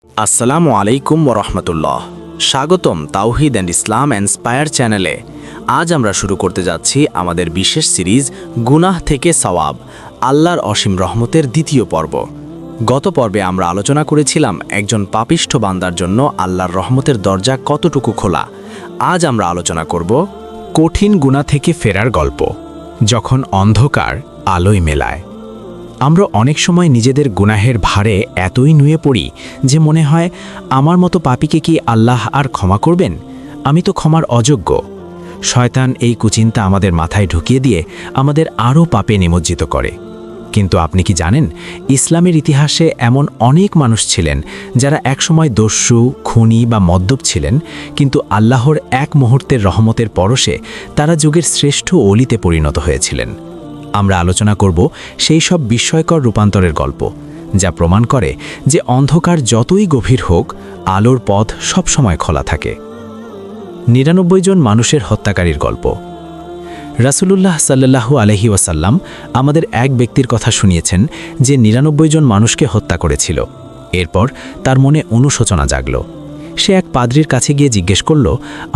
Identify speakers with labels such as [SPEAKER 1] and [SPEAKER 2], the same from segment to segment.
[SPEAKER 1] আসসালামু আলাইকুম ওরহমতুল্লাহ। স্বাগতম তাওহিদ অ্যান্ড ইসলাম ইন্সপায়ার চ্যানেলে। আজ আমরা শুরু করতে যাচ্ছি আমাদের বিশেষ সিরিজ গুনাহ থেকে সওয়াব, আল্লাহর অসীম রহমতের দ্বিতীয় পর্ব। গত পর্বে আমরা আলোচনা করেছিলাম একজন পাপিষ্ঠ বান্দার জন্য আল্লাহর রহমতের দরজা কতটুকু খোলা। আজ আমরা আলোচনা করব কঠিন গুনাহ থেকে ফেরার গল্প, যখন অন্ধকার আলোয় মেলায়। আমরা অনেক সময় নিজেদের গুনাহের ভারে এতই নুয়ে পড়ি যে মনে হয়, আমার মতো পাপীকে কি আল্লাহ আর ক্ষমা করবেন? আমি তো ক্ষমার অযোগ্য। শয়তান এই কুচিন্তা আমাদের মাথায় ঢুকিয়ে দিয়ে আমাদের আরও পাপে নিমজ্জিত করে। কিন্তু আপনি কি জানেন, ইসলামের ইতিহাসে এমন অনেক মানুষ ছিলেন যারা একসময় দস্যু, খুনি বা মদ্যপ ছিলেন, কিন্তু আল্লাহর এক মুহূর্তের রহমতের পরশে তারা যুগের শ্রেষ্ঠ ওলিতে পরিণত হয়েছিলেন। আমরা আলোচনা করব সেই সব বিস্ময়কর রূপান্তরের গল্প, যা প্রমাণ করে যে অন্ধকার যতই গভীর হোক, আলোর পথ সবসময় খোলা থাকে। ৯৯ জন মানুষের হত্যাকারীর গল্প। রাসূলুল্লাহ সাল্লাল্লাহু আলাইহি ওয়াসাল্লাম আমাদের এক ব্যক্তির কথা শুনিয়েছেন যে ৯৯ জন মানুষকে হত্যা করেছিল। এরপর তার মনে অনুশোচনা জাগল। সে এক পাদ্রীর কাছে গিয়ে জিজ্ঞেস করল,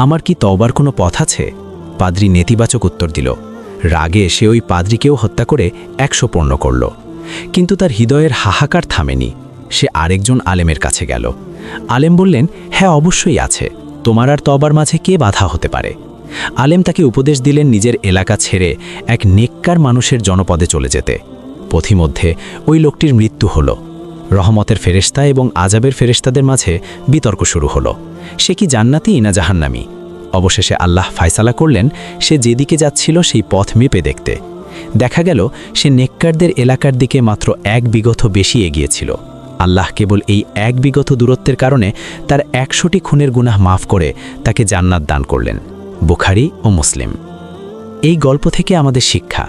[SPEAKER 1] আমার কি তওবার কোনো পথ আছে? পাদ্রী নেতিবাচক উত্তর দিল। রাগে সে ওই পাদ্রীকেও হত্যা করে ১০০ পূর্ণ করল। কিন্তু তার হৃদয়ের হাহাকার থামেনি। সে আরেকজন আলেমের কাছে গেল। আলেম বললেন, হ্যাঁ, অবশ্যই আছে। তোমার আর তওবার মাঝে কে বাধা হতে পারে? আলেম তাকে উপদেশ দিলেন নিজের এলাকা ছেড়ে এক নেককার মানুষের জনপদে চলে যেতে। পথিমধ্যে ওই লোকটির মৃত্যু হল। রহমতের ফেরেশতা এবং আযাবের ফেরেশতাদের মাঝে বিতর্ক শুরু হলো। সে কি জান্নাতি না জাহান্নামী? অবশেষে আল্লাহ ফায়সালা করলেন, সে যেদিকে যাচ্ছিল সেই পথ মেপে দেখতে। দেখা গেল সে নেককারদের এলাকার দিকে মাত্র ১ বিঘত বেশি এগিয়েছিল। আল্লাহ কেবল এই ১ বিঘত দূরত্বের কারণে তার ১০০টি খুনের গুনাহ মাফ করে তাকে জান্নাত দান করলেন। বুখারী ও মুসলিম। এই গল্প থেকে আমাদের শিক্ষা।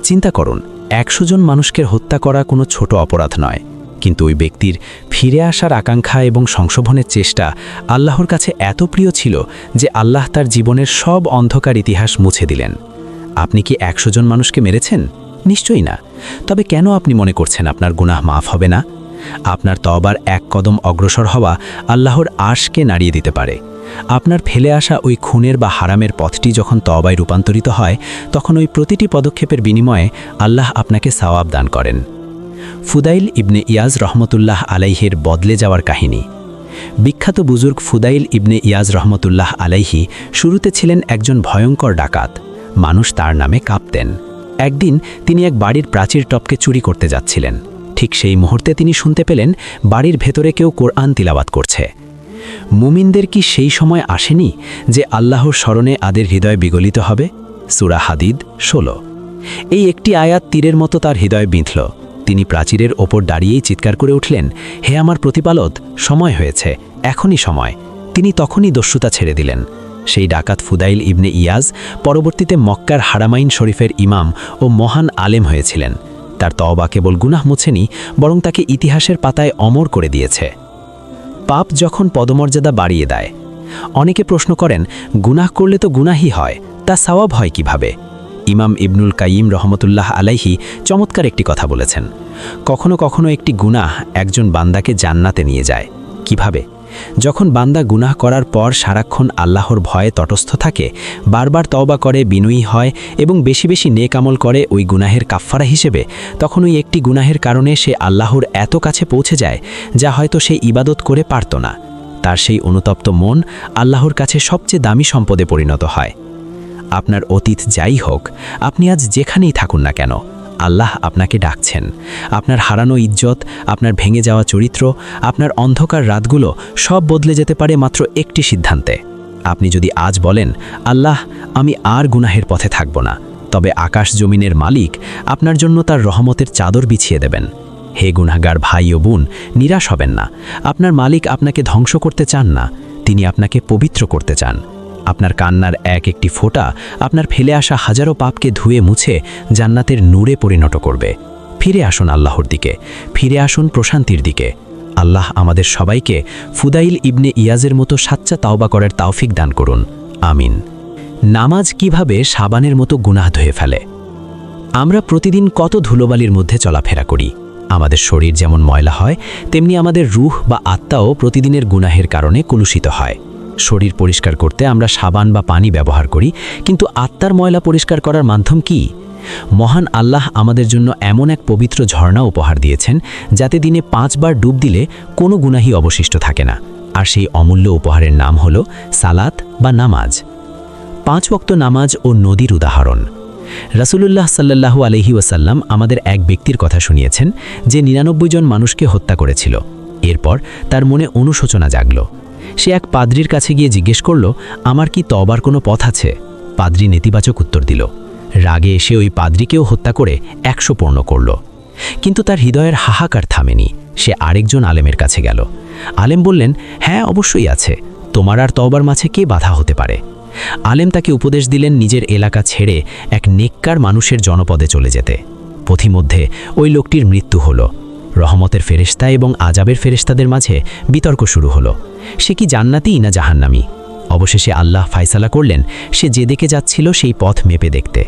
[SPEAKER 1] চিন্তা করুন, ১০০ জন মানুষকে হত্যা করা কোনো ছোট অপরাধ নয়, কিন্তু ওই ব্যক্তির ফিরে আসার আকাঙ্ক্ষা এবং সংশোধনের চেষ্টা আল্লাহর কাছে এত প্রিয় ছিল যে আল্লাহ তার জীবনের সব অন্ধকার ইতিহাস মুছে দিলেন। আপনি কি ১০০ জন মানুষকে মেরেছেন? নিশ্চয়ই না। তবে কেন আপনি মনে করছেন আপনার গুনাহ মাফ হবে না? আপনার তওবার এক কদম অগ্রসর হওয়া আল্লাহর আরশকে নাড়িয়ে দিতে পারে। আপনার ফেলে আসা ওই খুনের বা হারামের পথটি যখন তওবায় রূপান্তরিত হয়, তখন ওই প্রতিটি পদক্ষেপের বিনিময়ে আল্লাহ আপনাকে সওয়াব দান করেন। ফুদাইল ইবনে ইয়াজ রহমতুল্লাহ আলাইহির বদলে যাওয়ার কাহিনী। বিখ্যাত বুজুর্গ ফুদাইল ইবনে ইয়াজ রহমতুল্লাহ আলাইহি শুরুতে ছিলেন একজন ভয়ঙ্কর ডাকাত। মানুষ তার নামে কাঁপতেন। একদিন তিনি এক বাড়ির প্রাচীর টপকে চুরি করতে যাচ্ছিলেন। ঠিক সেই মুহূর্তে তিনি শুনতে পেলেন বাড়ির ভেতরে কেউ কোরআন তিলাওয়াত করছে। মুমিনদের কি সেই সময় আসেনি যে আল্লাহর স্মরণে আদের হৃদয় বিগলিত হবে? সূরা হাদিদ ১৬। এই একটি আয়াত তীরের মতো তার হৃদয়ে বিঁধল। তিনি প্রাচীরের ওপর দাঁড়িয়েই চিৎকার করে উঠলেন, হে আমার প্রতিপালক, সময় হয়েছে, এখনই সময়। তিনি তখনই দস্যুতা ছেড়ে দিলেন। সেই ডাকাত ফুদাইল ইবনে ইয়াজ পরবর্তীতে মক্কার হারামাইন শরীফের ইমাম ও মহান আলেম হয়েছিলেন। তার তওবা কেবল গুনাহ মুছেনি, বরং তাকে ইতিহাসের পাতায় অমর করে দিয়েছে। পাপ যখন পদমর্যাদা বাড়িয়ে দেয়। অনেকে প্রশ্ন করেন, গুনাহ করলে তো গুনাহই হয়, তা সওয়াব হয় কিভাবে? ইমাম ইবনুল কাইয়িম রহমতুল্লাহ আলাইহি চমৎকার একটি কথা বলেছেন। কখনো কখনো একটি গুনাহ একজন বান্দাকে জান্নাতে নিয়ে যায়। কিভাবে? যখন বান্দা গুনাহ করার পর সারাক্ষণ আল্লাহর ভয়ে তটস্থ থাকে, বারবার তওবা করে, বিনয়ী হয় এবং বেশি বেশি নেক আমল করে ওই গুনাহের কাফফারা হিসেবে, তখন ওই একটি গুনাহের কারণে সে আল্লাহর এত কাছে পৌঁছে যায় যা হয়তো সে ইবাদত করে পারত না। তার সেই অনুতপ্ত মন আল্লাহর কাছে সবচেয়ে দামি সম্পদে পরিণত হয়। আপনার অতীত যাই হোক, আপনি আজ যেখানেই থাকুন না কেন, আল্লাহ আপনাকে ডাকছেন। আপনার হারানো ইজ্জত, আপনার ভেঙে যাওয়া চরিত্র, আপনার অন্ধকার রাতগুলো সব বদলে যেতে পারে মাত্র একটি সিদ্ধান্তে। আপনি যদি আজ বলেন, আল্লাহ, আমি আর গুনাহের পথে থাকব না, তবে আকাশ জমিনের মালিক আপনার জন্য তার রহমতের চাদর বিছিয়ে দেবেন। হে গুনাহগার ভাই ও বোন, নিরাশ হবেন না। আপনার মালিক আপনাকে ধ্বংস করতে চান না, তিনি আপনাকে পবিত্র করতে চান। আপনার কান্নার এক একটি ফোঁটা আপনার ফেলে আসা হাজারো পাপকে ধুয়ে মুছে জান্নাতের নূরে পরিণত করবে। ফিরে আসুন আল্লাহর দিকে, ফিরে আসুন প্রশান্তির দিকে। আল্লাহ আমাদের সবাইকে ফুদাইল ইবনে ইয়াজের মতো সাচ্চা তাওবা করার তৌফিক দান করুন। আমিন। নামাজ কিভাবে সাবানের মতো গুনাহ ধুয়ে ফেলে? আমরা প্রতিদিন কত ধুলোবালির মধ্যে চলাফেরা করি।
[SPEAKER 2] আমাদের শরীর যেমন ময়লা হয় তেমনি আমাদের রূহ বা আত্মাও প্রতিদিনের গুনাহের কারণে কলুষিত হয়। শরীর পরিষ্কার করতে আমরা সাবান বা পানি ব্যবহার করি, কিন্তু আত্মার ময়লা পরিষ্কার করার মাধ্যম কি? মহান আল্লাহ আমাদের জন্য এমন এক পবিত্র ঝর্ণা উপহার দিয়েছেন যাতে দিনে 5 বার ডুব দিলে কোনো গুনাহি অবশিষ্ট থাকে না। আর সেই অমূল্য উপহারের নাম হলো সালাত বা নামাজ। 5 ওয়াক্ত নামাজ ও নদীর উদাহরণ। রাসূলুল্লাহ সাল্লাল্লাহু আলাইহি ওয়াসাল্লাম আমাদের এক ব্যক্তির কথা শুনিয়েছেন যে 99 জন মানুষকে হত্যা করেছিল। এরপর তার মনে অনুশোচনা জাগল। সে এক পাদ্রীর কাছে গিয়ে জিজ্ঞেস করল, আমার কি তওবার কোনো পথ আছে? পাদ্রী নেতিবাচক উত্তর দিল। রাগে এসে ওই পাদ্রীকেও হত্যা করে 100 পূর্ণ করল। কিন্তু তার হৃদয়ের হাহাকার থামেনি। সে আরেকজন আলেমের কাছে গেল। আলেম বললেন, হ্যাঁ অবশ্যই আছে, তোমার আর তওবার মাঝে কে বাধা হতে পারে? আলেম তাকে উপদেশ দিলেন নিজের এলাকা ছেড়ে এক নেককার মানুষের জনপদে চলে যেতে। পথিমধ্যে ওই লোকটির মৃত্যু হলো। রহমতের ফেরেশতা এবং আজাবের ফেরেশতাদের মাঝে বিতর্ক শুরু হলো, সে কি জান্নাতি না জাহান্নামী? অবশেষে আল্লাহ ফায়সালা করলেন সে যেদিকে যাচ্ছিল সেই পথ মেপে দেখতে।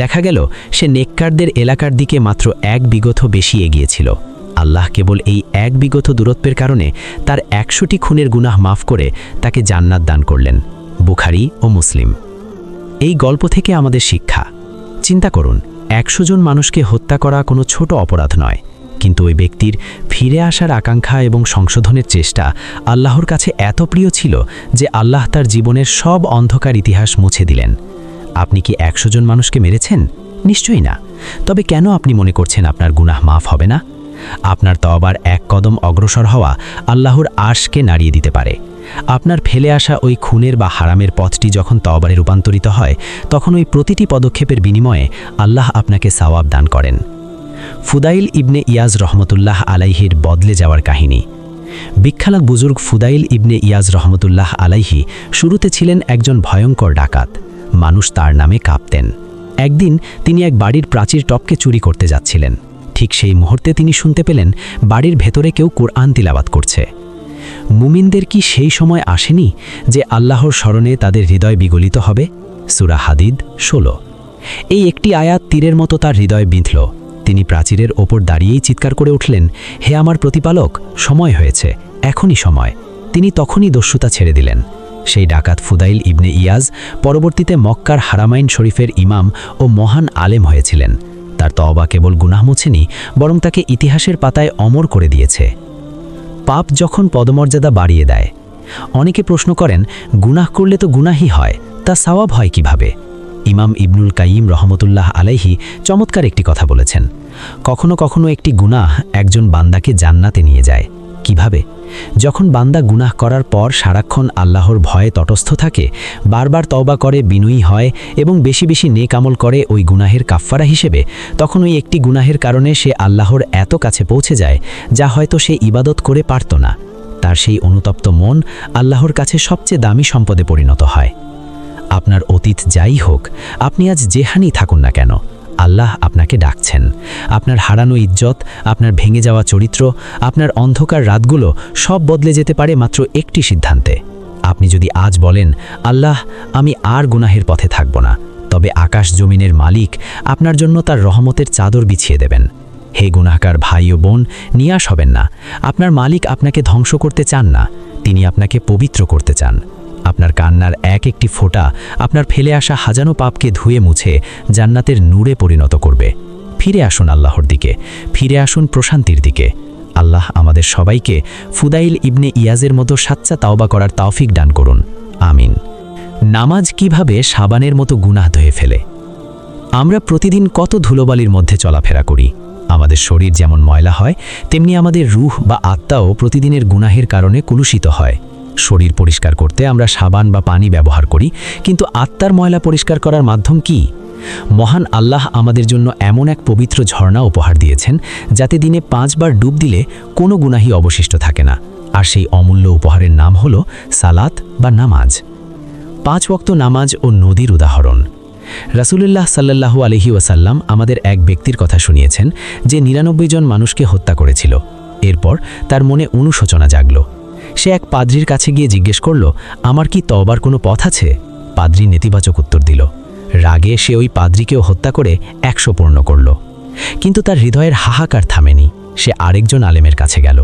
[SPEAKER 2] দেখা গেল সে নেককারদের এলাকার দিকে মাত্র 1 বিঘত বেশি এগিয়েছিল। আল্লাহ কেবল এই 1 বিঘত দূরত্বের কারণে তার 100টি খুনের গুনাহ মাফ করে তাকে জান্নাত দান করলেন। বুখারী ও মুসলিম। এই গল্প থেকে আমাদের শিক্ষা। চিন্তা করুন, 100 জন মানুষকে হত্যা করা কোনো ছোট অপরাধ নয়, কিন্তু ওই ব্যক্তির ফিরে আসার আকাঙ্ক্ষা এবং সংশোধনের চেষ্টা আল্লাহর কাছে এত প্রিয় ছিল যে আল্লাহ তার জীবনের সব অন্ধকার ইতিহাস মুছে দিলেন। আপনি কি 100 জন মানুষকে মেরেছেন? নিশ্চয়ই না। তবে কেন আপনি মনে করছেন আপনার গুনাহ মাফ হবে না? আপনার তওবার 1 কদম অগ্রসর হওয়া আল্লাহর আরশকে নাড়িয়ে দিতে পারে। আপনার ফেলে আসা ওই খুনের বা হারামের পথটি যখন তওবারে রূপান্তরিত হয়, তখন ওই প্রতিটি পদক্ষেপের বিনিময়ে আল্লাহ আপনাকে সওয়াব দান করেন। ফুদাইল ইবনে ইয়াজ রহমতুল্লাহ আলাইহির বদলে যাওয়ার কাহিনী। বিখ্যাত বুজুর্গ ফুদাইল ইবনে ইয়াজ রহমতুল্লাহ আলাইহি শুরুতে ছিলেন একজন ভয়ঙ্কর ডাকাত। মানুষ তার নামে কাঁপতেন। একদিন তিনি এক বাড়ির প্রাচীর টপকে চুরি করতে যাচ্ছিলেন। ঠিক সেই মুহূর্তে তিনি শুনতে পেলেন বাড়ির ভেতরে কেউ কোরআন তিলাওয়াত করছে। মুমিনদের কি সেই সময় আসেনি যে আল্লাহর স্মরণে তাদের হৃদয় বিগলিত হবে? সূরা হাদিদ 16। এই একটি আয়াত তীরের মতো তার হৃদয় বিঁধল। তিনি প্রাচীরের ওপর দাঁড়িয়েই চিৎকার করে উঠলেন, হে আমার প্রতিপালক, সময় হয়েছে, এখনই সময়। তিনি তখনই দস্যুতা ছেড়ে দিলেন। সেই ডাকাত ফুদাইল ইবনে ইয়াজ পরবর্তীতে মক্কার হারামাইন শরীফের ইমাম ও মহান আলেম হয়েছিলেন। তার তওবা কেবল গুনাহ মুছেনি, বরং তাকে ইতিহাসের পাতায় অমর করে দিয়েছে। পাপ যখন পদমর্যাদা বাড়িয়ে দেয়। অনেকে প্রশ্ন করেন, গুনাহ করলে তো গুনাহই হয়, তা সওয়াব হয় কিভাবে? ইমাম ইবনুল কাইয়িম রহমতুল্লাহ আলাইহি চমৎকার একটি কথা বলেছেন, কখনো কখনো একটি গুনাহ একজন বান্দাকে জান্নাতে নিয়ে যায়। কিভাবে? যখন বান্দা গুনাহ করার পর সারাক্ষণ আল্লাহর ভয়ে তটস্থ থাকে, বারবার তওবা করে, বিনয়ী হয় এবং বেশি বেশি নেক আমল করে ওই গুনাহের কাফফারা হিসেবে, তখন ওই একটি গুনাহের কারণে সে আল্লাহর এত কাছে পৌঁছে যায় যা হয়তো সে ইবাদত করে পারত না। তার সেই অনুতপ্ত মন আল্লাহর কাছে সবচেয়ে দামি সম্পদে পরিণত হয়। আপনার অতীত যাই হোক, আপনি আজ যেখানেই থাকুন না কেন, আল্লাহ আপনাকে ডাকছেন। আপনার হারানো ইজ্জত, আপনার ভেঙে যাওয়া চরিত্র, আপনার অন্ধকার রাতগুলো সব বদলে যেতে পারে মাত্র একটি সিদ্ধান্তে। আপনি যদি আজ বলেন, আল্লাহ, আমি আর গুনাহের পথে থাকব না, তবে আকাশ জমিনের মালিক আপনার জন্য তার রহমতের চাদর বিছিয়ে দেবেন। হে গুনাহগার ভাই ও বোন, নিরাশ হবেন না। আপনার মালিক আপনাকে ধ্বংস করতে চান না, তিনি আপনাকে পবিত্র করতে চান। আপনার কান্নার এক একটি ফোঁটা আপনার ফেলে আসা হাজানো পাপকে ধুয়ে মুছে জান্নাতের নূরে পরিণত করবে। ফিরে আসুন আল্লাহর দিকে, ফিরে আসুন প্রশান্তির দিকে। আল্লাহ আমাদের সবাইকে ফুদাইল ইবনে ইয়াজের মতো সাচ্চা তাওবা করার তৌফিক দান করুন। আমিন। নামাজ কিভাবে সাবানের মতো গুনাহ ধুয়ে ফেলে? আমরা প্রতিদিন কত ধুলোবালির মধ্যে চলাফেরা করি। আমাদের শরীর যেমন ময়লা হয়, তেমনি আমাদের রূহ বা আত্মাও প্রতিদিনের গুনাহের কারণে কলুষিত হয়। শরীর পরিষ্কার করতে আমরা সাবান বা পানি ব্যবহার করি, কিন্তু আত্মার ময়লা পরিষ্কার করার মাধ্যম কি? মহান আল্লাহ আমাদের জন্য এমন এক পবিত্র ঝর্ণা উপহার দিয়েছেন যাতে দিনে 5 বার ডুব দিলে কোনো গুনাহি অবশিষ্ট থাকে না। আর সেই অমূল্য উপহারের নাম হলো সালাত বা নামাজ। 5 ওয়াক্ত নামাজ ও নদীর উদাহরণ। রাসূলুল্লাহ সাল্লাল্লাহু আলাইহি ওয়াসাল্লাম আমাদের এক ব্যক্তির কথা শুনিয়েছেন যে 99 জন মানুষকে হত্যা করেছিল। এরপর তার মনে অনুশোচনা জাগল। সে এক পাদ্রীর কাছে গিয়ে জিজ্ঞেস করল, আমার কি তওবার কোনো পথ আছে? পাদ্রী নেতিবাচক উত্তর দিল। রাগে সে ওই পাদ্রীকেও হত্যা করে 100 পূর্ণ করল। কিন্তু তার হৃদয়ের হাহাকার থামেনি। সে আরেকজন আলেমের কাছে গেল।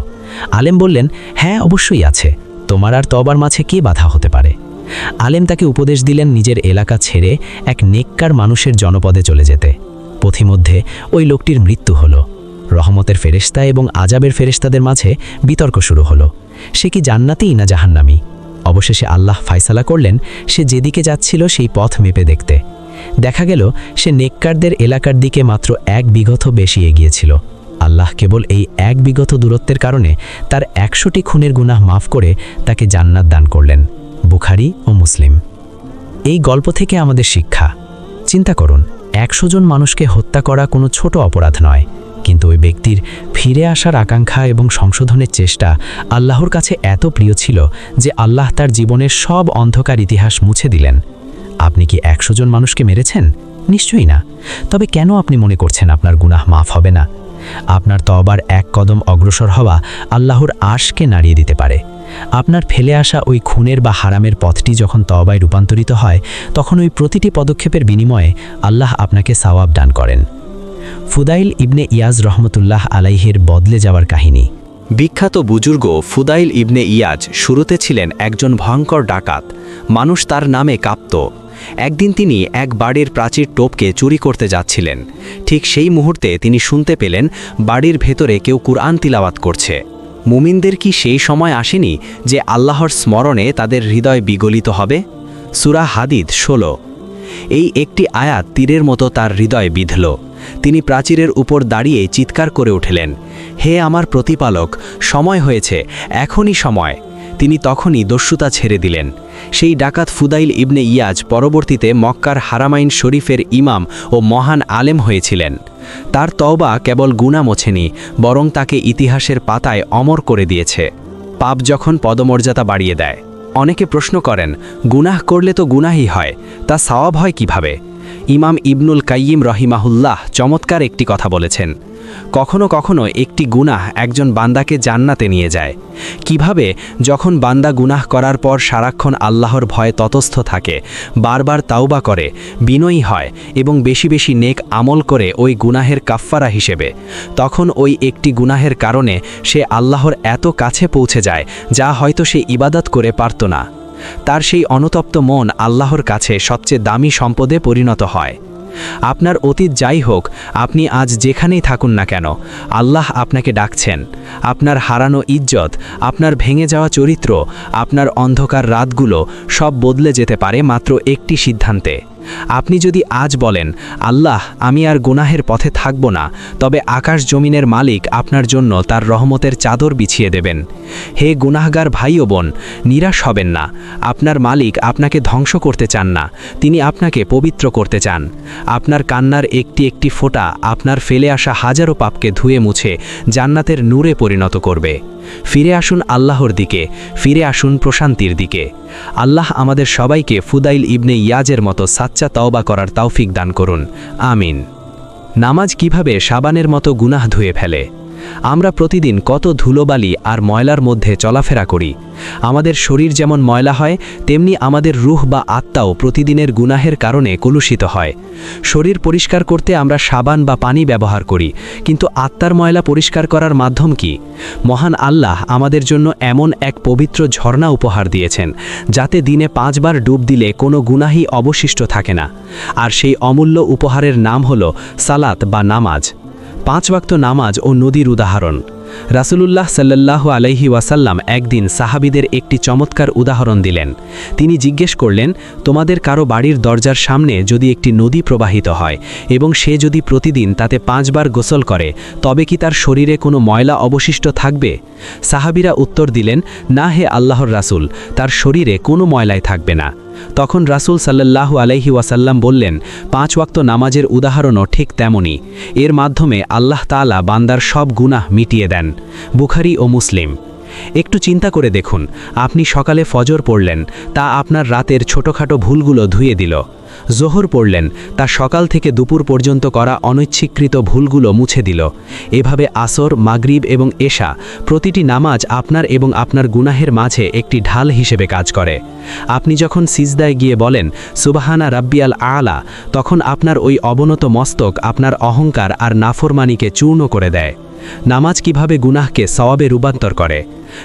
[SPEAKER 2] আলেম বললেন, হ্যাঁ অবশ্যই আছে, তোমার আর তওবার মাঝে কে বাধা হতে পারে? আলেম তাকে উপদেশ দিলেন নিজের এলাকা ছেড়ে এক নেককার মানুষের জনপদে চলে যেতে। পথিমধ্যে ওই লোকটির মৃত্যু হলো। রহমতের ফেরেশতা এবং আজাবের ফেরেশতাদের মাঝে বিতর্ক শুরু হলো, সে কি জান্নাতি না জাহান্নামী? অবশেষে আল্লাহ ফায়সালা করলেন সে যেদিকে যাচ্ছিল সেই পথ মেপে দেখতে। দেখা গেল সে নেককারদের এলাকার দিকে মাত্র 1 বিঘত বেশি এগিয়েছিল। আল্লাহ কেবল এই 1 বিঘত দূরত্বের কারণে তার 100টি খুনের গুনাহ মাফ করে তাকে জান্নাত দান করলেন। বুখারী ও মুসলিম। এই গল্প থেকে আমাদের শিক্ষা, চিন্তা করুন, 100 জন মানুষকে হত্যা করা কোনো ছোট অপরাধ নয়, কিন্তু ওই ব্যক্তির ফিরে আসার আকাঙ্ক্ষা এবং সংশোধনের চেষ্টা আল্লাহর কাছে এত প্রিয় ছিল যে আল্লাহ তার জীবনের সব অন্ধকার ইতিহাস মুছে দিলেন। আপনি কি 100 জন মানুষকে মেরেছেন? নিশ্চয়ই না। তবে কেন আপনি মনে করছেন আপনার গুনাহ মাফ হবে না? আপনার তওবার 1 কদম অগ্রসর হওয়া আল্লাহর আশকে নাড়িয়ে দিতে পারে। আপনার ফেলে আসা ওই খুনের বা হারামের পথটি যখন তওবায় রূপান্তরিত হয়, তখন ওই প্রতিটি পদক্ষেপের বিনিময়ে আল্লাহ আপনাকে সওয়াব দান করেন। ফুদাইল ইবনে ইয়াজ রহমতুল্লাহ আলাইহির বদলে যাওয়ার কাহিনী।
[SPEAKER 1] বিখ্যাত বুজুর্গ ফুদাইল ইবনে ইয়াজ শুরুতে ছিলেন একজন ভয়ঙ্কর ডাকাত। মানুষ তার নামে কাঁপত। একদিন তিনি এক বাড়ির প্রাচীর টোপকে চুরি করতে যাচ্ছিলেন। ঠিক সেই মুহূর্তে তিনি শুনতে পেলেন বাড়ির ভেতরে কেউ কুরআন তিলাওয়াত করছে। মুমিনদের কি সেই সময় আসেনি যে আল্লাহর স্মরণে তাদের হৃদয় বিগলিত হবে? সূরা হাদিদ 16। এই একটি আয়াত তীরের মতো তার হৃদয় বিঁধল। তিনি প্রাচীরের উপর দাঁড়িয়ে চিৎকার করে উঠলেন, হে আমার প্রতিপালক, সময় হয়েছে, এখনই সময়। তিনি তখনই দস্যুতা ছেড়ে দিলেন। সেই ডাকাত ফুদাইল ইবনে ইয়াজ পরবর্তীতে মক্কার হারামাইন শরীফের ইমাম ও মহান আলেম হয়েছিলেন। তার তওবা কেবল গুনাহ মোছেনি, বরং তাকে ইতিহাসের পাতায় অমর করে দিয়েছে। পাপ যখন পদমর্যাদা বাড়িয়ে দেয়। অনেকে প্রশ্ন করেন, গুনাহ করলে তো গুনাহই হয়, তা সওয়াব হয় কিভাবে? ইমাম ইবনুল কাইয়িম রহিমাহুল্লাহ চমৎকার একটি কথা বলেছেন, কখনো কখনো একটি গুনাহ একজন বান্দাকে জান্নাতে নিয়ে যায়। কিভাবে? যখন বান্দা গুনাহ করার পর সারাক্ষণ আল্লাহর ভয়ে ততস্থ থাকে, বারবার তাওবা করে, বিনয়ী হয় এবং বেশি বেশি নেক আমল করে ওই গুনাহের কাফফারা হিসেবে, তখন ওই একটি গুনাহের কারণে সে আল্লাহর এত কাছে পৌঁছে যায় যা হয়তো সে ইবাদত করে পারত না। তার সেই অনুতপ্ত মন আল্লাহর কাছে সবচেয়ে দামি সম্পদে পরিণত হয়। আপনার অতীত যাই হোক, আপনি আজ যেখানেই থাকুন না কেন, আল্লাহ আপনাকে ডাকছেন। আপনার হারানো ইজ্জত, আপনার ভেঙে যাওয়া চরিত্র, আপনার অন্ধকার রাতগুলো সব বদলে যেতে পারে মাত্র একটি সিদ্ধান্তে। আপনি যদি আজ বলেন, আল্লাহ আমি আর গুনাহের পথে থাকব না, তবে আকাশ জমিনের মালিক আপনার জন্য তার রহমতের চাদর বিছিয়ে দেবেন। হে গুনাহগার ভাই ও বোন, নিরাশ হবেন না। আপনার মালিক আপনাকে ধ্বংস করতে চান না, তিনি আপনাকে পবিত্র করতে চান। আপনার কান্নার একটি একটি ফোঁটা আপনার ফেলে আসা হাজারো পাপকে ধুয়ে মুছে জান্নাতের নূরে পরিণত করবে। ফিরে আসুন আল্লাহর দিকে, ফিরে আসুন প্রশান্তির দিকে। আল্লাহ আমাদের সবাইকে ফুদাইল ইবনে ইয়াজের মতো সাচ্চা তওবা করার তৌফিক দান করুন, আমিন। নামাজ কিভাবে সাবানের মতো গুনাহ ধুয়ে ফেলে? আমরা প্রতিদিন কত ধুলোবালি আর ময়লার মধ্যে চলাফেরা করি। আমাদের শরীর যেমন ময়লা হয়, তেমনি আমাদের রূহ বা আত্মাও প্রতিদিনের গুনাহের কারণে কলুষিত হয়। শরীর পরিষ্কার করতে আমরা সাবান বা পানি ব্যবহার করি, কিন্তু আত্মার ময়লা পরিষ্কার করার মাধ্যম কি? মহান আল্লাহ আমাদের জন্য এমন এক পবিত্র ঝর্ণা উপহার দিয়েছেন, যাতে দিনে 5 বার ডুব দিলে কোনো গুনাহই অবশিষ্ট থাকে না। আর সেই অমূল্য উপহারের নাম হলো সালাত বা নামাজ। 5 ওয়াক্ত নামাজ ও নদীর উদাহরণ। রাসূলুল্লাহ সাল্লাল্লাহু আলাইহি ওয়াসাল্লাম একদিন সাহাবীদের একটি চমৎকার উদাহরণ দিলেন। তিনি জিজ্ঞেস করলেন, তোমাদের কারো বাড়ির দরজার সামনে যদি একটি নদী প্রবাহিত হয় এবং সে যদি প্রতিদিন তাতে 5 বার গোসল করে, তবে কি তার শরীরে কোনো ময়লা অবশিষ্ট থাকবে? সাহাবীরা উত্তর দিলেন, না হে আল্লাহর রাসূল, তার শরীরে কোনো ময়লাই থাকবে না। তখন রাসূল সাল্লাল্লাহু আলাইহি ওয়াসাল্লাম বললেন, 5 ওয়াক্ত নামাজের উদাহরণও ঠিক তেমনই। এর মাধ্যমে আল্লাহ তাআলা বান্দার সব গুনাহ মিটিয়ে দেন। বুখারী ও মুসলিম। একটু চিন্তা করে দেখুন, আপনি সকালে ফজর পড়লেন, তা আপনার রাতের ছোটখাটো ভুলগুলো ধুয়ে দিল। জোহর পড়লেন, তা সকাল থেকে দুপুর পর্যন্ত করা অনৈচ্ছিকৃত ভুলগুলো মুছে দিল। এভাবে আসর, মাগরিব এবং এশা প্রতিটি নামাজ আপনার এবং আপনার গুনাহের মাঝে একটি ঢাল হিসেবে কাজ করে। আপনি যখন সিজদায় গিয়ে বলেন সুবহানা রাব্বিয়াল আলা, তখন আপনার ওই অবনত মস্তক আপনার অহংকার আর নাফরমানিকে চূর্ণ করে দেয়।
[SPEAKER 2] নামাজ কিভাবে গুনাহকে সওয়াবে রূপান্তর করে?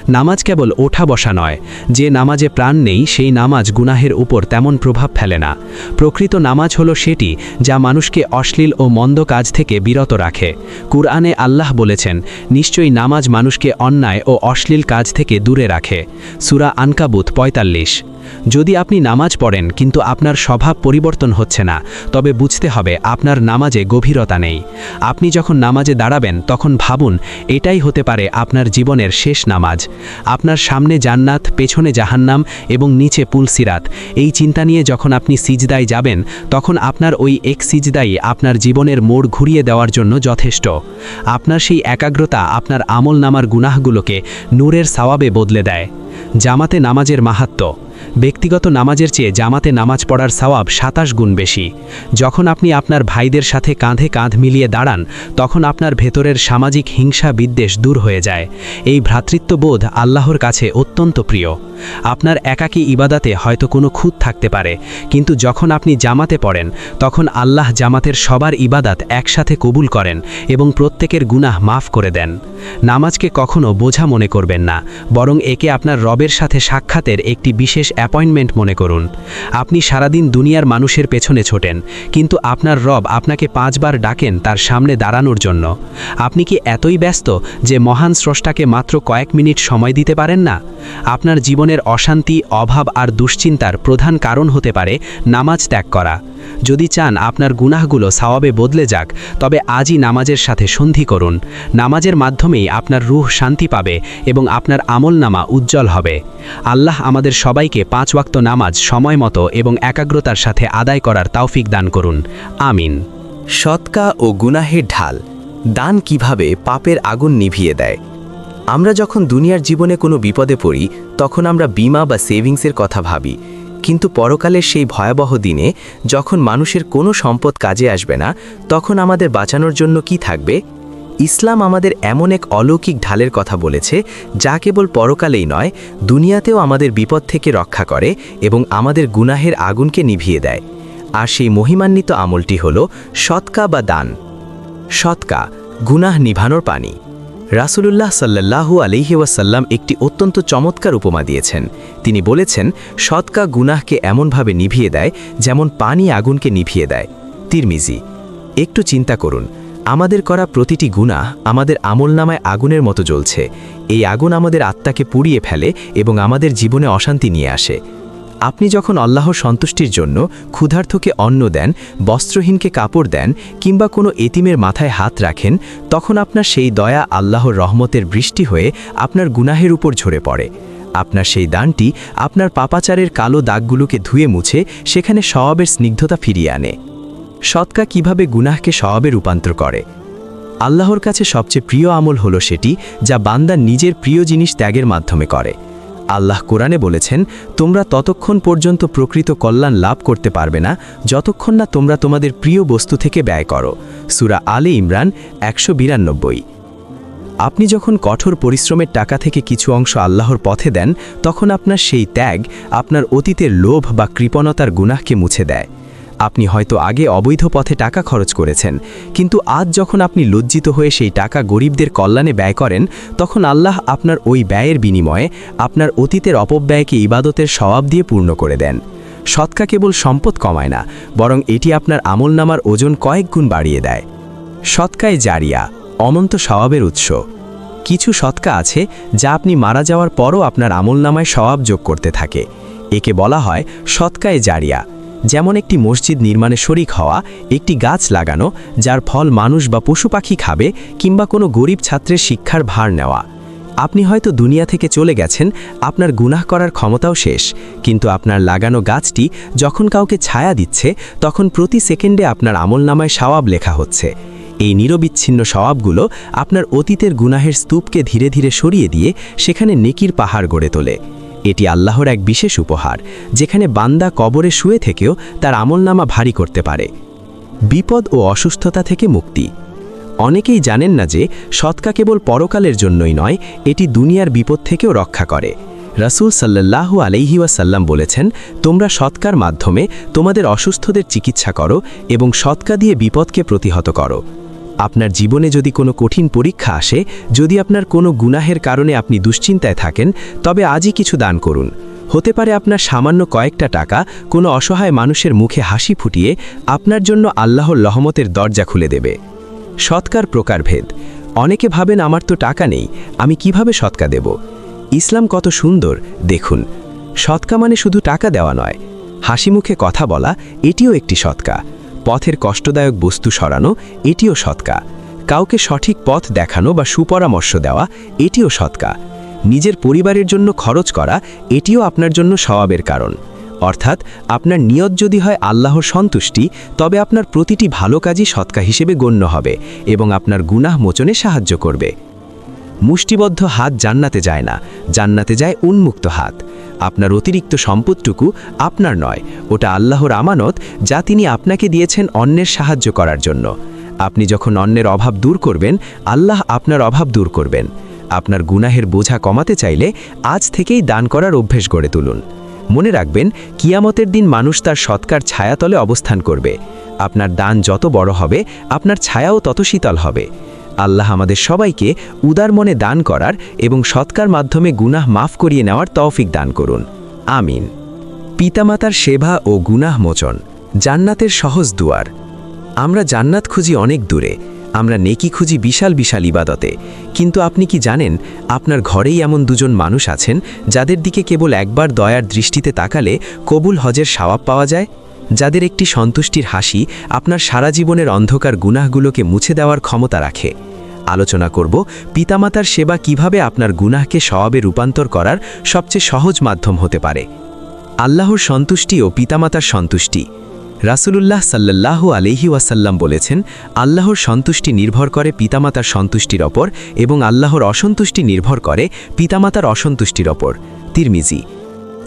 [SPEAKER 2] নামাজ কেবল ওঠা বসা নয়। যে নামাজে প্রাণ নেই সেই নামাজ গুনাহের উপর তেমন প্রভাব ফেলে না। প্রকৃত নামাজ হলো সেটি যা মানুষকে অশ্লীল ও মন্দ কাজ থেকে বিরত রাখে। কুরআনে আল্লাহ বলেছেন, নিশ্চয়ই নামাজ মানুষকে অন্যায় ও অশ্লীল কাজ থেকে দূরে রাখে। সূরা আনকাবুত ৪৫। যদি আপনি নামাজ পড়েন কিন্তু আপনার স্বভাব পরিবর্তন হচ্ছে না, তবে বুঝতে হবে আপনার নামাজে গভীরতা নেই। আপনি যখন নামাজে দাঁড়াবেন তখন ভাবুন, এটাই হতে পারে আপনার জীবনের শেষ নামাজ। আপনার সামনে জান্নাত, পেছনে জাহান্নাম এবং নিচে পুলসিরাত। এই চিন্তা নিয়ে যখন আপনি সিজদায় যাবেন তখন আপনার ওই এক সিজদাই আপনার জীবনের মোড় ঘুরিয়ে দেওয়ার জন্য যথেষ্ট। আপনার সেই একাগ্রতা আপনার আমলনামার গুনাহগুলোকে নূরের সওয়াবে বদলে দেয়। জামাতে নামাজের মাহাত্ম্য। ব্যক্তিগত নামাজের চেয়ে জামাতে নামাজ পড়ার সওয়াব ২৭ গুণ বেশি। যখন আপনি আপনার ভাইদের সাথে কাঁধে কাঁধ মিলিয়ে দাঁড়ান তখন আপনার ভেতরের সামাজিক হিংসা বিদ্বেষ দূর হয়ে যায়। এই ভ্রাতৃত্ববোধ আল্লাহর কাছে অত্যন্ত প্রিয়। আপনার একাকী ইবাদাতে হয়তো কোনো খুঁত থাকতে পারে, কিন্তু যখন আপনি জামাতে পড়েন তখন আল্লাহ জামাতের সবার ইবাদাত একসাথে কবুল করেন এবং প্রত্যেকের গুনাহ মাফ করে দেন। নামাজকে কখনো বোঝা মনে করবেন না, বরং একে আপনার রবের সাথে সাক্ষাতের একটি বিশেষ অ্যাপয়েন্টমেন্ট মনে করুন। আপনি সারাদিন দুনিয়ার মানুষের পেছনে ছোটেন, কিন্তু আপনার রব আপনাকে 5 বার ডাকেন তার সামনে দাঁড়ানোর জন্য। আপনি কি এতই ব্যস্ত যে মহান স্রষ্টাকে মাত্র কয়েক মিনিট সময় দিতে পারেন না? আপনার জীবনের অশান্তি, অভাব আর দুশ্চিন্তার প্রধান কারণ হতে পারে নামাজ ত্যাগ করা। যদি চান আপনার গুনাহগুলো সওয়াবে বদলে যাক, তবে আজই নামাজের সাথে সন্ধি করুন। নামাজের মাধ্যমেই আপনার রূহ শান্তি পাবে এবং আপনার আমলনামা উজ্জ্বল হবে। আল্লাহ আমাদের সবাইকে 5 ওয়াক্ত নামাজ সময়মতো এবং একাগ্রতার সাথে আদায় করার তৌফিক দান করুন। আমিন।
[SPEAKER 1] সৎকা ও গুনাহের ঢাল। দান কিভাবে পাপের আগুন নিভিয়ে দেয়। আমরা যখন দুনিয়ার জীবনে কোনো বিপদে পড়ি তখন আমরা বীমা বা সেভিংসের কথা ভাবি, কিন্তু পরকালের সেই ভয়াবহ দিনে যখন মানুষের কোনো সম্পদ কাজে আসবে না, তখন আমাদের বাঁচানোর জন্য কি থাকবে? ইসলাম আমাদের এমন এক অলৌকিক ঢালের কথা বলেছে যা কেবল পরকালেই নয়, দুনিয়াতেও আমাদের বিপদ থেকে রক্ষা করে এবং আমাদের গুনাহের আগুনকে নিভিয়ে দেয়। আর সেই মহিমান্বিত আমলটি হল সৎকা বা দান। সৎকা, গুনাহ নিভানোর পানি। রাসূলুল্লাহ সাল্লাল্লাহু আলাইহি ওয়াসাল্লাম একটি অত্যন্ত চমৎকার উপমা দিয়েছেন। তিনি বলেছেন, সৎকা গুনাহকে এমনভাবে নিভিয়ে দেয় যেমন পানি আগুনকে নিভিয়ে দেয়। তিরমিজি। একটু চিন্তা করুন, আমাদের করা প্রতিটি গুনাহ আমাদের আমলনামায় আগুনের মতো জ্বলছে। এই আগুন আমাদের আত্মাকে পুড়িয়ে ফেলে এবং আমাদের জীবনে অশান্তি নিয়ে আসে। আপনি যখন আল্লাহর সন্তুষ্টির জন্য ক্ষুধার্তকে অন্ন দেন, বস্ত্রহীনকে কাপড় দেন কিংবা কোনো এতিমের মাথায় হাত রাখেন, তখন আপনার সেই দয়া আল্লাহর রহমতের বৃষ্টি হয়ে আপনার গুনাহের উপর ঝরে পড়ে। আপনার সেই দানটি আপনার পাপাচারের কালো দাগগুলোকে ধুয়ে মুছে সেখানে সওয়াবের স্নিগ্ধতা ফিরিয়ে আনে। সৎকা কিভাবে গুনাহকে সওয়াবে রূপান্তর করে। আল্লাহর কাছে সবচেয়ে প্রিয় আমল হলো সেটি যা বান্দা নিজের প্রিয় জিনিস ত্যাগের মাধ্যমে করে। আল্লাহ কোরআনে বলেছেন, তোমরা ততক্ষণ পর্যন্ত প্রকৃত কল্যাণ লাভ করতে পারবে না যতক্ষণ না তোমরা তোমাদের প্রিয় বস্তু থেকে ব্যয় করো। সূরা আলে ইমরান ১৯২ আপনি যখন কঠোর পরিশ্রমের টাকা থেকে কিছু অংশ আল্লাহর পথে দেন, তখন আপনার সেই ত্যাগ আপনার অতীতের লোভ বা কৃপণতার গুনাহকে মুছে দেয়। আপনি হয়তো আগে অবৈধ পথে টাকা খরচ করেছেন, কিন্তু আজ যখন আপনি লজ্জিত হয়ে সেই টাকা গরিবদের কল্যাণে ব্যয় করেন, তখন আল্লাহ আপনার ওই ব্যয়ের বিনিময়ে আপনার অতীতের অপব্যয়কে ইবাদতের সওয়াব দিয়ে পূর্ণ করে দেন। সৎকা কেবল সম্পদ কমায় না, বরং এটি আপনার আমলনামার ওজন কয়েক গুণ বাড়িয়ে দেয়। সৎকায় জারিয়া, অনন্ত সওয়াবের উৎস। কিছু সৎকা আছে যা আপনি মারা যাওয়ার পরও আপনার আমলনামায় সওয়াব যোগ করতে থাকে। একে বলা হয় সৎকায় জারিয়া। যেমন একটি মসজিদ নির্মাণে শরিক হওয়া, একটি গাছ লাগানো যার ফল মানুষ বা পশু পাখি খাবে, কিংবা কোনো গরিব ছাত্রের শিক্ষার ভার নেওয়া। আপনি হয়তো দুনিয়া থেকে চলে গেছেন, আপনার গুনাহ করার ক্ষমতাও শেষ, কিন্তু আপনার লাগানো গাছটি যখন কাউকে ছায়া দিচ্ছে, তখন প্রতি সেকেন্ডে আপনার আমলনামায় সওয়াব লেখা হচ্ছে। এই নিরবিচ্ছিন্ন সওয়াবগুলো আপনার অতীতের গুনাহের স্তূপকে ধীরে ধীরে সরিয়ে দিয়ে সেখানে নেকির পাহাড় গড়ে তোলে। এটি আল্লাহর এক বিশেষ উপহার, যেখানে বান্দা কবরে শুয়ে থেকেও তার আমলনামা ভারী করতে পারে। বিপদ ও অসুস্থতা থেকে মুক্তি। অনেকেই জানেন না যে সৎকা কেবল পরকালের জন্যই নয়, এটি দুনিয়ার বিপদ থেকেও রক্ষা করে। রাসূল সাল্লাল্লাহু আলাইহি ওয়াসাল্লাম বলেছেন, তোমরা সৎকার মাধ্যমে তোমাদের অসুস্থদের চিকিৎসা করো এবং সৎকা দিয়ে বিপদকে প্রতিহত করো।
[SPEAKER 2] আপনার জীবনে যদি কোনো কঠিন পরীক্ষা আসে, যদি আপনার কোনো গুনাহের কারণে আপনি দুশ্চিন্তায় থাকেন, তবে আজই কিছু দান করুন। হতে পারে আপনার সামান্য কয়েকটা টাকা কোনো অসহায় মানুষের মুখে হাসি ফুটিয়ে আপনার জন্য আল্লাহর রহমতের দরজা খুলে দেবে। সৎকার প্রকারভেদ। অনেকে ভাবেন আমার তো টাকা নেই, আমি কিভাবে সৎকা দেব। ইসলাম কত সুন্দর দেখুন। সৎকা মানে শুধু টাকা দেওয়া নয়, হাসি মুখে কথা বলা, এটিও একটি সৎকা। পথের কষ্টদায়ক বস্তু সরানো, এটিও সৎকা। কাউকে সঠিক পথ দেখানো বা সুপরামর্শ দেওয়া, এটিও সৎকা। নিজের পরিবারের জন্য খরচ করা, এটিও আপনার জন্য সওয়াবের কারণ। অর্থাৎ আপনার নিয়ত যদি হয় আল্লাহর সন্তুষ্টি, তবে আপনার প্রতিটি ভালো কাজই সৎকা হিসেবে গণ্য হবে এবং আপনার গুনাহ মোচনে সাহায্য করবে। মুষ্টিবদ্ধ হাত জান্নাতে যায় না, জান্নাতে যায় উন্মুক্ত হাত। আপনার অতিরিক্ত সম্পদটুকু আপনার নয়, ওটা আল্লাহর আমানত, যা তিনি আপনাকে দিয়েছেন অন্যের সাহায্য করার জন্য। আপনি যখন অন্যের অভাব দূর করবেন, আল্লাহ আপনার অভাব দূর করবেন। আপনার গুনাহের বোঝা কমাতে চাইলে আজ থেকেই দান করার অভ্যেস গড়ে তুলুন। মনে রাখবেন, কিয়ামতের দিন মানুষ তার সৎকার ছায়াতলে অবস্থান করবে। আপনার দান যত বড় হবে, আপনার ছায়াও তত শীতল হবে। আল্লাহ আমাদের সবাইকে উদার মনে দান করার এবং সৎকার মাধ্যমে গুনাহ মাফ করিয়ে নেওয়ার তৌফিক দান করুন। আমিন। পিতামাতার সেবা ও গুনাহ মোচন, জান্নাতের সহজ দুয়ার। আমরা জান্নাত খুঁজি অনেক দূরে, আমরা নেকি খুঁজি বিশাল বিশাল ইবাদতে। কিন্তু আপনি কি জানেন, আপনার ঘরেই এমন দুজন মানুষ আছেন যাদের দিকে কেবল একবার দয়ার দৃষ্টিতে তাকালে কবুল হজের সওয়াব পাওয়া যায়, যাদের একটি সন্তুষ্টির হাসি আপনার সারা জীবনের অন্ধকার গুনাহগুলোকে মুছে দেওয়ার ক্ষমতা রাখে। আলোচনা করব পিতামাতার সেবা কিভাবে আপনার গুনাহকে সওয়াবে রূপান্তর করার সবচেয়ে সহজ মাধ্যম হতে পারে। আল্লাহর সন্তুষ্টি ও পিতামাতার সন্তুষ্টি। রাসূলুল্লাহ সাল্লাল্লাহু আলাইহি ওয়াসাল্লাম বলেছেন, আল্লাহর সন্তুষ্টি নির্ভর করে পিতামাতার সন্তুষ্টির ওপর এবং আল্লাহর অসন্তুষ্টি নির্ভর করে পিতামাতার অসন্তুষ্টির ওপর। তিরমিজি।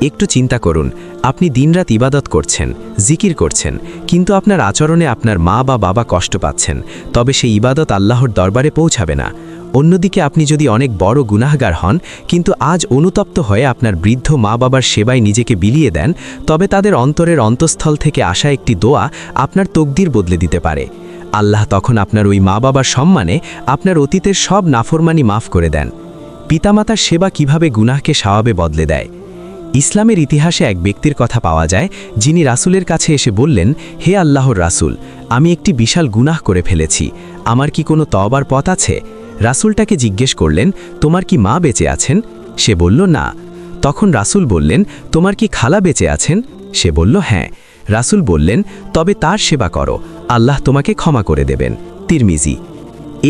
[SPEAKER 2] একটু চিন্তা করুন, আপনি দিনরাত ইবাদত করছেন, জিকির করছেন, কিন্তু আপনার আচরণে আপনার মা বা বাবা কষ্ট পাচ্ছেন, তবে সেই ইবাদত আল্লাহর দরবারে পৌঁছাবে না। অন্যদিকে আপনি যদি অনেক বড় গুনাহগার হন, কিন্তু আজ অনুতপ্ত হয়ে আপনার বৃদ্ধ মা বাবার সেবায় নিজেকে বিলিয়ে দেন, তবে তাদের অন্তরের অন্তঃস্থল থেকে আসা একটি দোয়া আপনার তকদির বদলে দিতে পারে। আল্লাহ তখন আপনার ওই মা বাবার সম্মানে আপনার অতীতের সব নাফরমানি মাফ করে দেন। পিতামাতার সেবা কিভাবে গুনাহকে সওয়াবে বদলে দেয়। ইসলামের ইতিহাসে এক ব্যক্তির কথা পাওয়া যায়, যিনি রাসূলের কাছে এসে বললেন, হে আল্লাহর রাসূল, আমি একটি বিশাল গুনাহ করে ফেলেছি, আমার কি কোনো তওবার পথ আছে? রাসূল তাকে জিজ্ঞেস করলেন, তোমার কি মা বেঁচে আছেন? সে বলল, না। তখন রাসূল বললেন, তোমার কি খালা বেঁচে আছেন? সে বলল, হ্যাঁ। রাসূল বললেন, তবে তার সেবা করো, আল্লাহ তোমাকে ক্ষমা করে দেবেন। তিরমিজি।